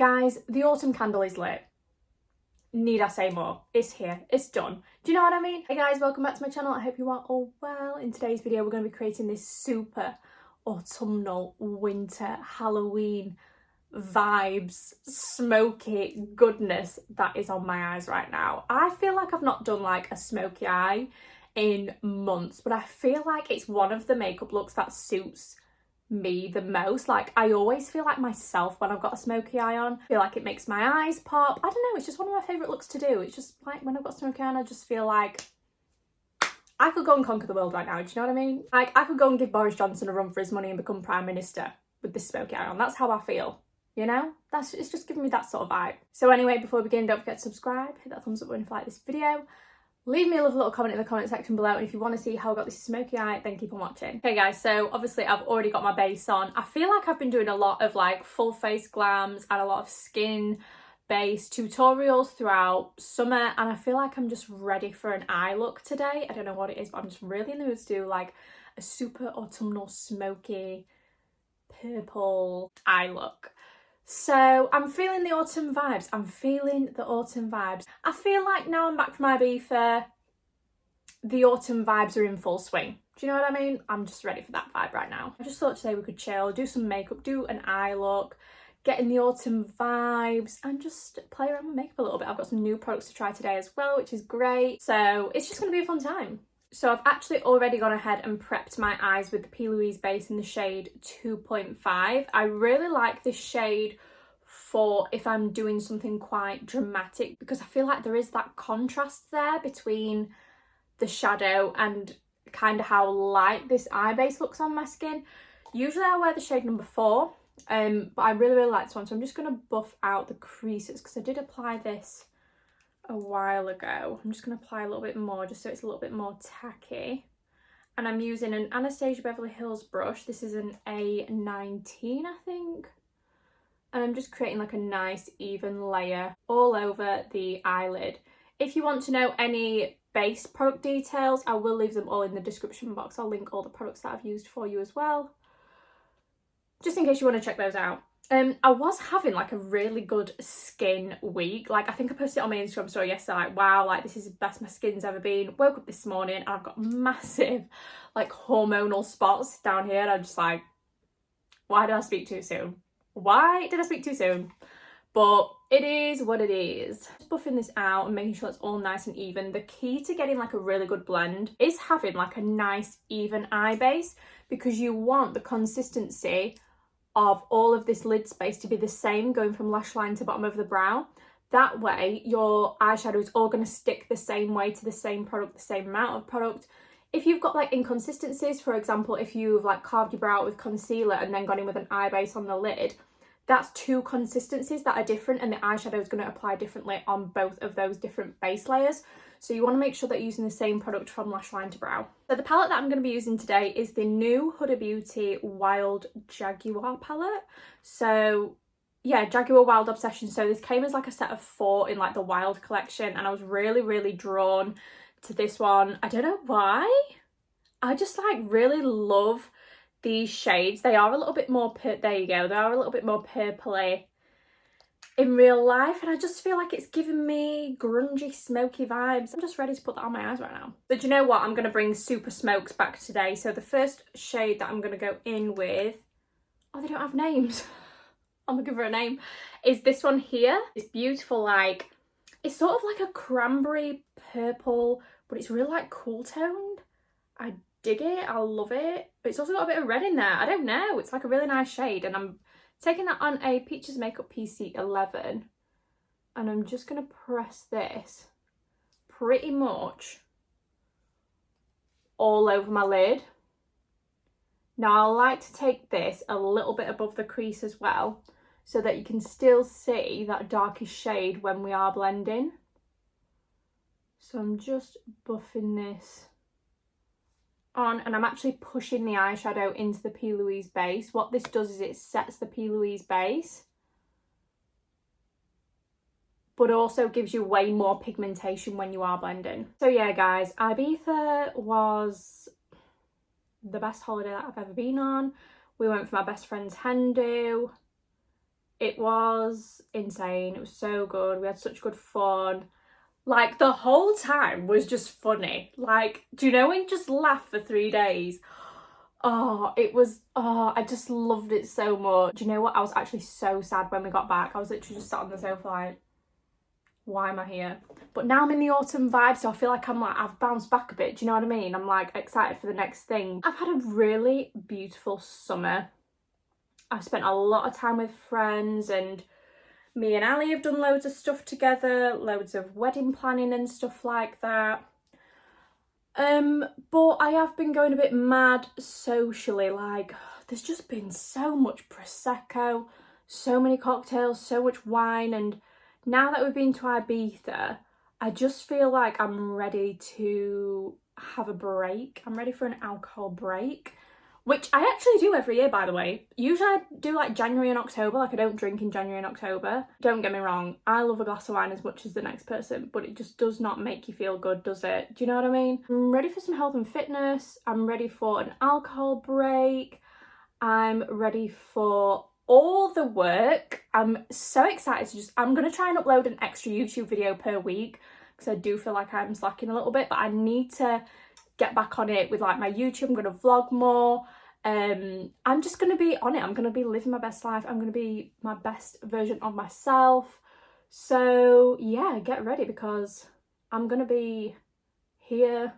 Guys, the autumn candle is lit. Need I say more? It's here, it's done. Do you know what I mean? Hey guys, welcome back to my channel. I hope you are all well. In today's video, we're going to be creating this super autumnal, winter, Halloween vibes, smoky goodness that is on my eyes right now. I feel like I've not done like a smoky eye in months, but I feel like it's one of the makeup looks that suits me the most. Like, I always feel like myself when I've got a smoky eye on. I feel like it makes my eyes pop. I don't know, it's just one of my favourite looks to do. It's just like when I've got a smoky eye on, I just feel like I could go and conquer the world right now. Do you know what I mean? Like, I could go and give Boris Johnson a run for his money and become Prime Minister with this smoky eye on. That's how I feel, you know? It's just giving me that sort of vibe. So anyway, before we begin, don't forget to subscribe, hit that thumbs up button if you like this video. Leave me a lovely little comment in the comment section below, and if you want to see how I got this smoky eye, then keep on watching. Okay guys, so obviously I've already got my base on. I feel like I've been doing a lot of like full face glams and a lot of skin based tutorials throughout summer, and I feel like I'm just ready for an eye look today. I don't know what it is, but I'm just really in the mood to do like a super autumnal smoky purple eye look. So I'm feeling the autumn vibes. I feel like now I'm back from Ibiza, the autumn vibes are in full swing. Do you know what I mean? I'm just ready for that vibe right now. I just thought today we could chill, do some makeup, do an eye look, get in the autumn vibes and just play around with makeup a little bit. I've got some new products to try today as well, which is great. So it's just going to be a fun time. So I've actually already gone ahead and prepped my eyes with the Plouise base in the shade 2.5. I really like this shade for if I'm doing something quite dramatic, because I feel like there is that contrast there between the shadow and kind of how light this eye base looks on my skin. Usually I wear the shade number 4, but I really like this one. So I'm just going to buff out the creases because I did apply this a while ago. I'm just going to apply a little bit more just so it's a little bit more tacky. And I'm using an Anastasia Beverly Hills brush. This is an A19, I think. And I'm just creating like a nice even layer all over the eyelid. If you want to know any base product details, I will leave them all in the description box. I'll link all the products that I've used for you as well, just in case you want to check those out. I was having like a really good skin week. Like, I think I posted it on my Instagram story yesterday, like, wow, like this is the best my skin's ever been. Woke up this morning and I've got massive like hormonal spots down here, and I'm just like, why did I speak too soon? Why did I speak too soon? But it is what it is. Just buffing this out and making sure it's all nice and even. The key to getting like a really good blend is having like a nice even eye base, because you want the consistency of all of this lid space to be the same going from lash line to bottom of the brow. That way your eyeshadow is all going to stick the same way to the same product, the same amount of product. If you've got like inconsistencies, for example, if you've like carved your brow out with concealer and then gone in with an eye base on the lid, that's two consistencies that are different, and the eyeshadow is going to apply differently on both of those different base layers. So you want to make sure that you're using the same product from lash line to brow. So the palette that I'm going to be using today is the new Huda Beauty Wild Jaguar palette. So yeah, Jaguar Wild Obsession. So this came as like a set of 4 in like the Wild collection, and I was really drawn to this one. I don't know why. I just like really love these shades. They are a little bit more there you go, they are a little bit more purpley in real life, and I just feel like it's giving me grungy smoky vibes. I'm just ready to put that on my eyes right now. But you know what, I'm going to bring super smokes back today. So the first shade that I'm going to go in with, oh, they don't have names. I'm looking for a name, is this one here. It's beautiful, like it's sort of like a cranberry purple, but it's really like cool toned. I dig it, I love it. But it's also got a bit of red in there. I don't know, it's like a really nice shade, and I'm taking that on a Peaches Makeup PC11, and I'm just going to press this pretty much all over my lid. Now I like to take this a little bit above the crease as well, so that you can still see that darkish shade when we are blending. So I'm just buffing this on, and I'm actually pushing the eyeshadow into the P. Louise base. What this does is it sets the P. Louise base, but also gives you way more pigmentation when you are blending. So yeah guys, Ibiza was the best holiday that I've ever been on. We went for my best friend's hen do. It was insane. It was so good. We had such good fun. Like, the whole time was just funny. Like, do you know when you just laugh for 3 days? Oh, it was, oh, I just loved it so much. Do you know what? I was actually so sad when we got back. I was literally just sat on the sofa like, why am I here? But now I'm in the autumn vibe, so I feel like I've bounced back a bit. Do you know what I mean? I'm like excited for the next thing. I've had a really beautiful summer. I've spent a lot of time with friends, and me and Ali have done loads of stuff together, loads of wedding planning and stuff like that. But I have been going a bit mad socially. Like, there's just been so much Prosecco, so many cocktails, so much wine, and now that we've been to Ibiza, I just feel like I'm ready to have a break. I'm ready for an alcohol break, which I actually do every year, by the way. Usually I do like January and October, like I don't drink in January and October. Don't get me wrong, I love a glass of wine as much as the next person, but it just does not make you feel good, does it? Do you know what I mean? I'm ready for some health and fitness. I'm ready for an alcohol break. I'm ready for all the work. I'm so excited to I'm going to try and upload an extra YouTube video per week because I do feel like I'm slacking a little bit, but I need to get back on it with like my YouTube. I'm going to vlog more. I'm just going to be on it. I'm going to be living my best life. I'm going to be my best version of myself. So yeah, get ready because I'm going to be here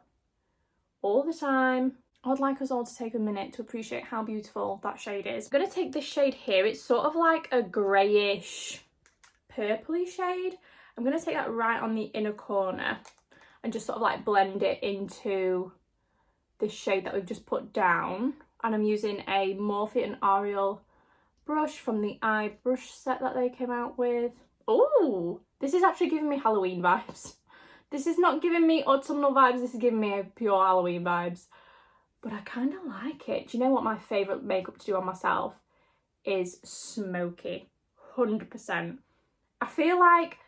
all the time. I'd like us all to take a minute to appreciate how beautiful that shade is. I'm going to take this shade here. It's sort of like a greyish purpley shade. I'm going to take that right on the inner corner and just sort of like blend it into this shade that we've just put down. And I'm using a Morphe and Ariel brush from the eye brush set that they came out with. Oh, this is actually giving me Halloween vibes. This is not giving me autumnal vibes. This is giving me pure Halloween vibes. But I kind of like it. Do you know what my favourite makeup to do on myself is? Smoky. 100%. I feel like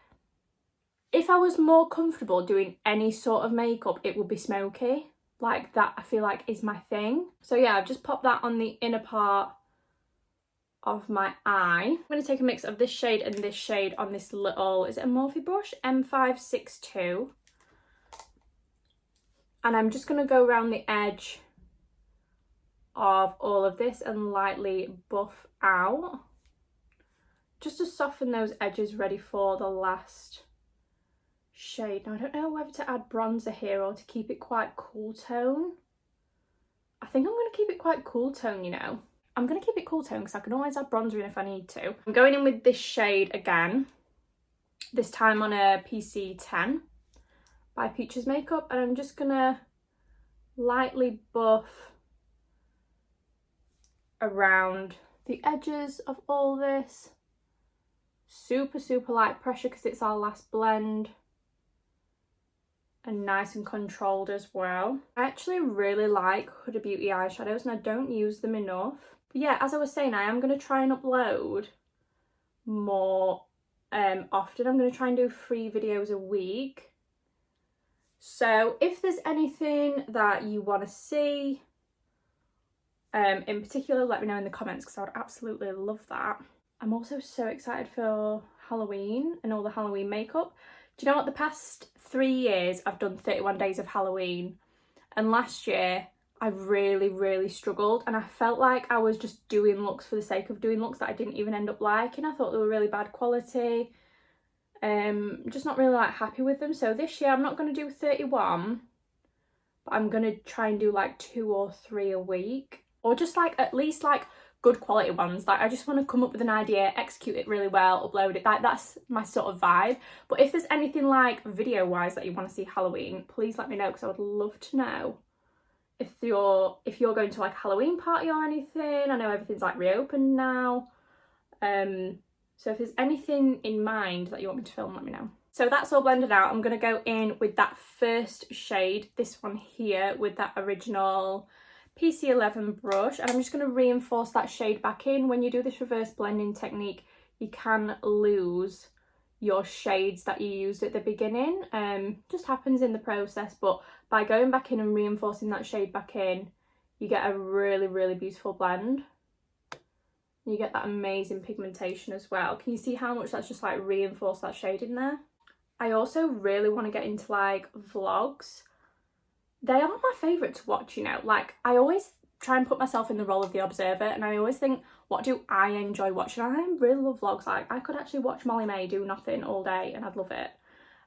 if I was more comfortable doing any sort of makeup, it would be smoky. Like that, I feel like is my thing. So yeah, I've just popped that on the inner part of my eye. I'm going to take a mix of this shade and this shade on this little, is it a Morphe brush? M562. And I'm just going to go around the edge of all of this and lightly buff out just to soften those edges, ready for the last shade. Now I don't know whether to add bronzer here or to keep it quite cool tone. I think I'm going to keep it quite cool tone, you know. I'm going to keep it cool tone because I can always add bronzer in if I need to. I'm going in with this shade again, this time on a PC10 by Peaches Makeup, and I'm just going to lightly buff around the edges of all this. Super light pressure because it's our last blend, and nice and controlled as well. I actually really like Huda Beauty eyeshadows and I don't use them enough. But yeah, as I was saying, I am going to try and upload more often. I'm going to try and do 3 videos a week. So if there's anything that you want to see in particular, let me know in the comments because I would absolutely love that. I'm also so excited for Halloween and all the Halloween makeup. Do you know what? The past 3 years I've done 31 days of Halloween, and last year I really struggled and I felt like I was just doing looks for the sake of doing looks that I didn't even end up liking. I thought they were really bad quality. Just not really like happy with them. So this year I'm not going to do 31, but I'm going to try and do like 2 or 3 a week, or just like at least like good quality ones. Like I just want to come up with an idea, execute it really well, upload it. Like that's my sort of vibe. But if there's anything like video wise that you want to see Halloween, please let me know because I would love to know if you're going to like a Halloween party or anything. I know everything's like reopened now. So if there's anything in mind that you want me to film, let me know. So that's all blended out. I'm going to go in with that first shade, this one here, with that original PC11 brush, and I'm just going to reinforce that shade back in. When you do this reverse blending technique, you can lose your shades that you used at the beginning. Just happens in the process, but by going back in and reinforcing that shade back in, you get a really beautiful blend. You get that amazing pigmentation as well. Can you see how much that's just like reinforced that shade in there? I also really want to get into like vlogs. They are my favourite to watch, you know. Like, I always try and put myself in the role of the observer, and I always think, what do I enjoy watching? I really love vlogs. Like, I could actually watch Molly May do nothing all day and I'd love it.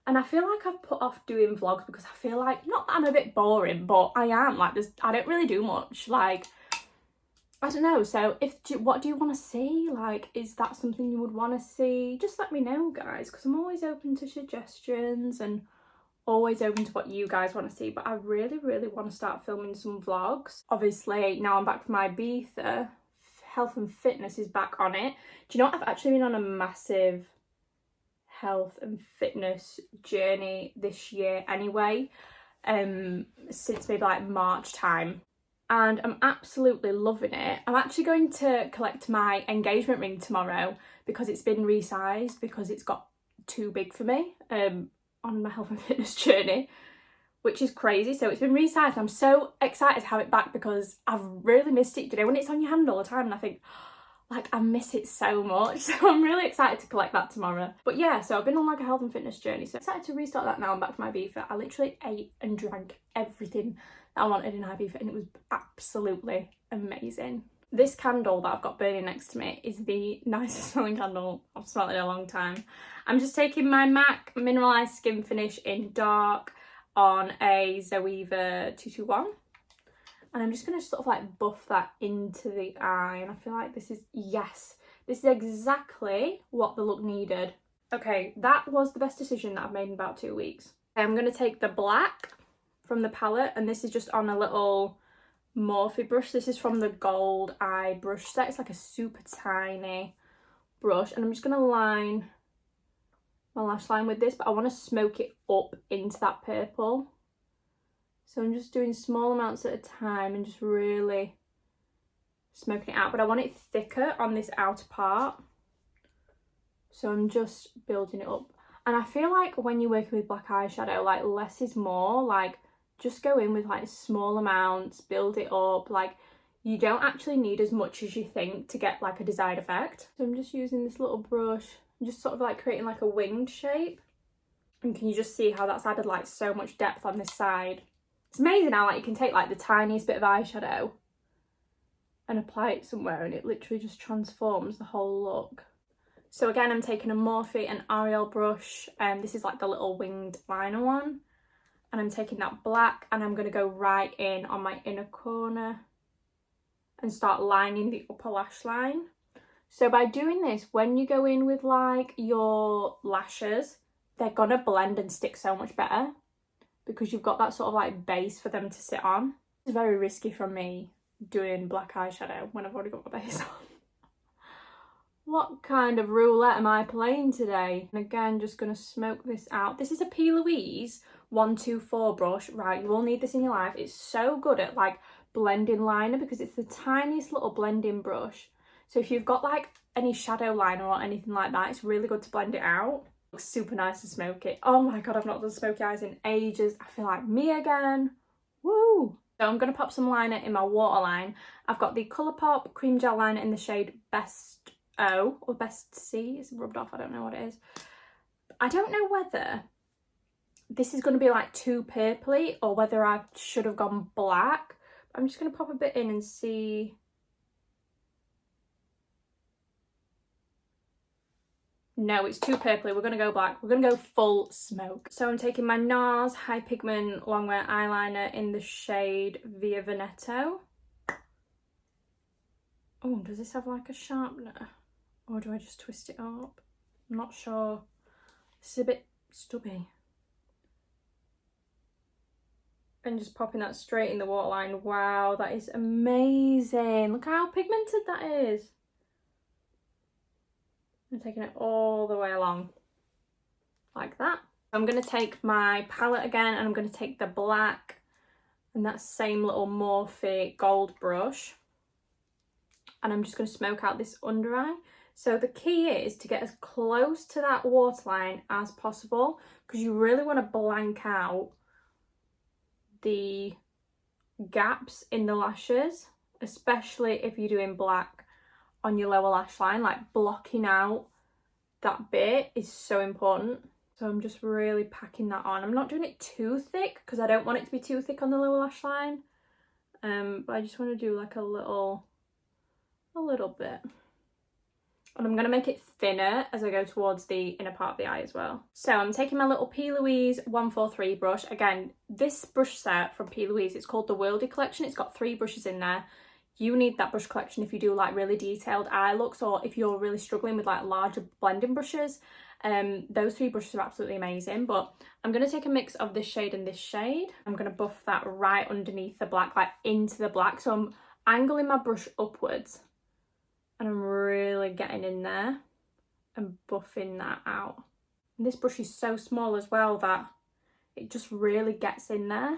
And I feel like I've put off doing vlogs because I feel like, not that I'm a bit boring, but I am. Like, I don't really do much. Like, I don't know. So what do you want to see? Like, is that something you would want to see? Just let me know, guys, because I'm always open to suggestions and always open to what you guys want to see. But I really, really want to start filming some vlogs. Obviously, now I'm back from my Ibiza, health and fitness is back on it. Do you know what? I've actually been on a massive health and fitness journey this year anyway, since maybe like March time, and I'm absolutely loving it. I'm actually going to collect my engagement ring tomorrow because it's been resized because it's got too big for me on my health and fitness journey, which is crazy. So it's been resized and I'm so excited to have it back because I've really missed it. You know, when it's on your hand all the time and I think, like, I miss it so much. So I'm really excited to collect that tomorrow. But yeah, so I've been on like a health and fitness journey. So I'm excited to restart that now. I'm back from Ibiza. I literally ate and drank everything that I wanted in Ibiza and it was absolutely amazing. This candle that I've got burning next to me is the nicest smelling candle I've smelled in a long time. I'm just taking my MAC Mineralized Skin Finish in Dark on a Zoeva 221. And I'm just going to sort of like buff that into the eye. And I feel like this is, yes, this is exactly what the look needed. Okay, that was the best decision that I've made in about 2 weeks. I'm going to take the black from the palette. And this is just on a little MORPHE brush. This is from the Gold Eye brush set. It's like a super tiny brush. And I'm just going to line my lash line with this. But I want to smoke it up into that purple. So I'm just doing small amounts at a time and just really smoking it out. But I want it thicker on this outer part. So I'm just building it up. And I feel like when you're working with black eyeshadow, like less is more. Like, just go in with like small amounts, build it up. Like, you don't actually need as much as you think to get like a desired effect. So I'm just using this little brush and just sort of like creating like a winged shape. And can you just see how that's added like so much depth on this side? It's amazing how like you can take like the tiniest bit of eyeshadow and apply it somewhere and it literally just transforms the whole look. So again, I'm taking a Morphe and Ariel brush, and this is like the little winged liner one. And I'm taking that black and I'm going to go right in on my inner corner and start lining the upper lash line. So by doing this, when you go in with like your lashes, they're going to blend and stick so much better, because you've got that sort of like base for them to sit on. It's very risky from me doing black eyeshadow when I've already got my base on. What kind of roulette am I playing today? And again, just going to smoke this out. This is a Plouise 124 brush. Right, you will need this in your life. It's so good at like blending liner because it's the tiniest little blending brush. So if you've got like any shadow liner or anything like that, it's really good to blend it out. Looks super nice and smoky. Oh my god, I've not done smoky eyes in ages. I feel like me again. Woo! So I'm going to pop some liner in my waterline. I've got the ColourPop cream gel liner in the shade Best O or Best C. It's rubbed off, I don't know what it is. I don't know whether this is going to be like too purpley or whether I should have gone black. I'm just going to pop a bit in and see. No, it's too purpley. We're going to go black. We're going to go full smoke. So I'm taking my NARS High Pigment Longwear Eyeliner in the shade Via Veneto. Oh, does this have like a sharpener? Or do I just twist it up? I'm not sure. This is a bit stubby. And just popping that straight in the waterline. Wow, that is amazing. Look how pigmented that is. I'm taking it all the way along like that. I'm going to take my palette again and I'm going to take the black and that same little Morphe gold brush, and I'm just going to smoke out this under eye. So the key is to get as close to that waterline as possible, because you really want to blank out the gaps in the lashes, especially if you're doing black on your lower lash line, like blocking out that bit is so important. So I'm just really packing that on. I'm not doing it too thick because I don't want it to be too thick on the lower lash line. But I just want to do like a little bit. And I'm going to make it thinner as I go towards the inner part of the eye as well. So I'm taking my little Plouise 143 brush. Again, this brush set from Plouise, it's called the Worldie collection. It's got 3 brushes in there. You need that brush collection if you do like really detailed eye looks, or if you're really struggling with like larger blending brushes. Those 3 brushes are absolutely amazing. But I'm going to take a mix of this shade and this shade. I'm going to buff that right underneath the black, like into the black. So I'm angling my brush upwards. And I'm really getting in there and buffing that out. And this brush is so small as well that it just really gets in there.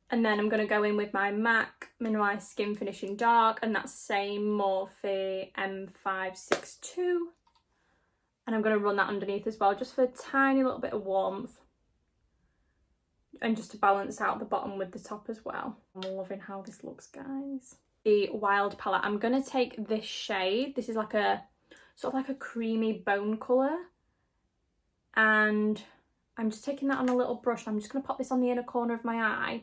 And then I'm going to go in with my MAC Mineralized Skin Finishing Dark, and that's same Morphe M562. And I'm going to run that underneath as well, just for a tiny little bit of warmth. And just to balance out the bottom with the top as well. I'm loving how this looks, guys. The Wild palette, I'm going to take this shade. This is like a sort of like a creamy bone colour. And I'm just taking that on a little brush. I'm just going to pop this on the inner corner of my eye.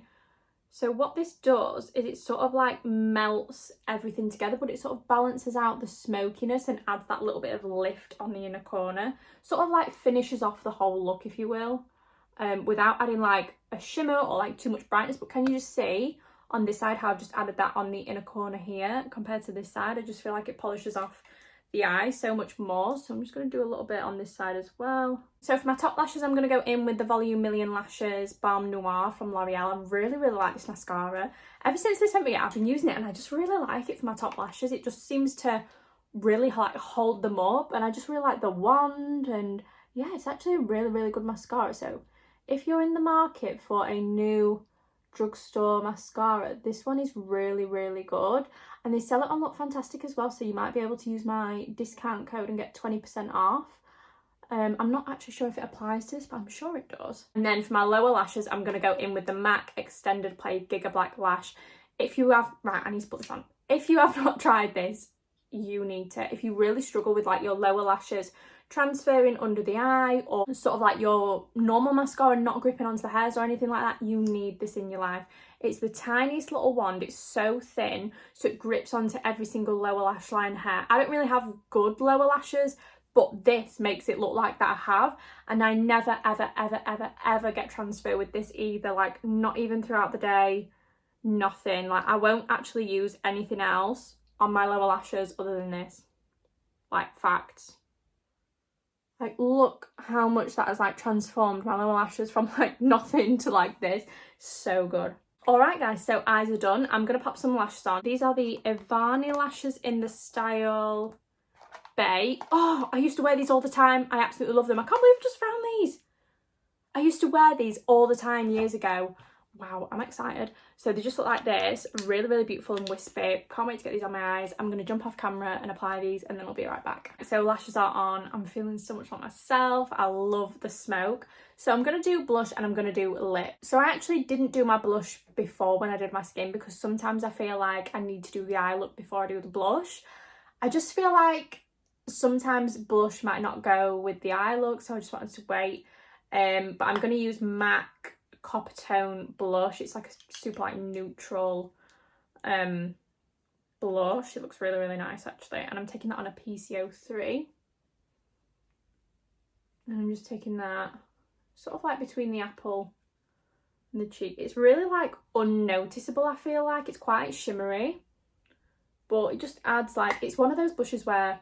So what this does is it sort of like melts everything together, but it sort of balances out the smokiness and adds that little bit of lift on the inner corner. Sort of like finishes off the whole look, if you will. Without adding like a shimmer or like too much brightness. But can you just see on this side how I've just added that on the inner corner here compared to this side? I just feel like it polishes off the eye so much more. So I'm just going to do a little bit on this side as well. So for my top lashes, I'm going to go in with the Volume Million Lashes Balm Noir from L'Oreal. I really like this mascara. Ever since they sent me it, I've been using it, and I just really like it for my top lashes. It just seems to really like hold them up, and I just really like the wand. And yeah, it's actually a really good mascara. So if you're in the market for a new drugstore mascara, this one is really good, and they sell it on Look Fantastic as well, so you might be able to use my discount code and get 20% off. I'm not actually sure if it applies to this, but I'm sure it does. And then for my lower lashes, I'm going to go in with the MAC Extended Play Giga Black Lash. If you have, right, I need to put this on. If you have not tried this, you need to. If you really struggle with like your lower lashes transferring under the eye, or sort of like your normal mascara not gripping onto the hairs or anything like that, you need this in your life. It's the tiniest little wand. It's so thin, so it grips onto every single lower lash line hair. I don't really have good lower lashes, but this makes it look like that I have, and I never ever get transfer with this either, like not even throughout the day, nothing. Like I won't actually use anything else on my lower lashes other than this. Like, facts. Like, look how much that has like transformed my lower lashes from like nothing to like this. So good. Alright guys, so eyes are done. I'm going to pop some lashes on. These are the Evani lashes in the style Bay. Oh, I used to wear these all the time. I absolutely love them. I can't believe I've just found these. I used to wear these all the time years ago. Wow, I'm excited. So they just look like this, really beautiful and wispy. Can't wait to get these on my eyes. I'm going to jump off camera and apply these, and then I'll be right back. So lashes are on. I'm feeling so much like myself. I love the smoke. So I'm going to do blush and I'm going to do lip. So I actually didn't do my blush before when I did my skin, because sometimes I feel like I need to do the eye look before I do the blush. I just feel like sometimes blush might not go with the eye look, so I just wanted to wait. But I'm going to use MAC Copper Tone blush. It's like a super like neutral blush. It looks really nice actually, and I'm taking that on a PCO3, and I'm just taking that sort of like between the apple and the cheek. It's really like unnoticeable. I feel like it's quite shimmery, but it just adds like, it's one of those blushes where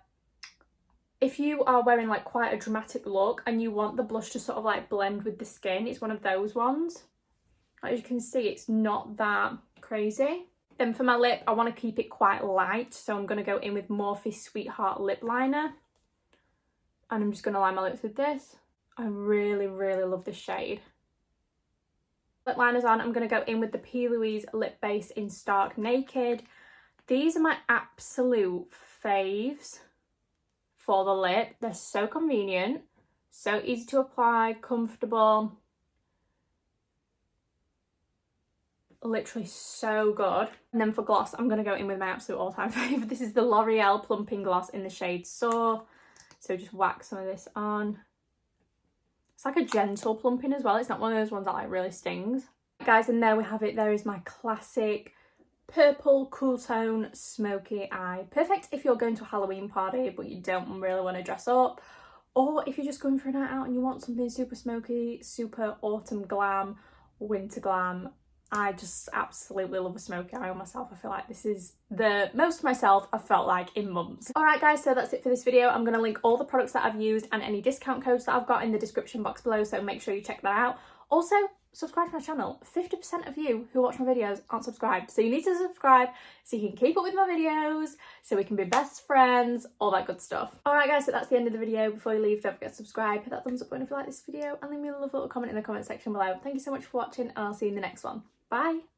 if you are wearing like quite a dramatic look and you want the blush to sort of like blend with the skin, it's one of those ones. As you can see, it's not that crazy. Then for my lip, I want to keep it quite light, so I'm going to go in with Morphe Sweetheart Lip Liner. And I'm just going to line my lips with this. I really love this shade. Lip liner's on. I'm going to go in with the Plouise Lip Base in Stark Naked. These are my absolute faves for the lip. They're so convenient, so easy to apply, comfortable. literally so good. And then for gloss, I'm going to go in with my absolute all-time favourite. This is the L'Oreal Plumping Gloss in the shade So. So just whack some of this on. It's like a gentle plumping as well. It's not one of those ones that like really stings. Guys, and there we have it. There is my classic purple cool tone smoky eye. Perfect if you're going to a Halloween party but you don't really want to dress up, or if you're just going for a night out and you want something super smoky, super autumn glam, winter glam. I just absolutely love a smoky eye on myself. I feel like this is the most myself I've felt like in months. Alright guys, so that's it for this video. I'm going to link all the products that I've used and any discount codes that I've got in the description box below, so make sure you check that out. Also, subscribe to my channel. 50% of you who watch my videos aren't subscribed, so you need to subscribe so you can keep up with my videos, so we can be best friends, all that good stuff. Alright guys, so that's the end of the video. Before you leave, don't forget to subscribe, hit that thumbs up button if you like this video, and leave me a lovely little comment in the comment section below. Thank you so much for watching, and I'll see you in the next one. Bye!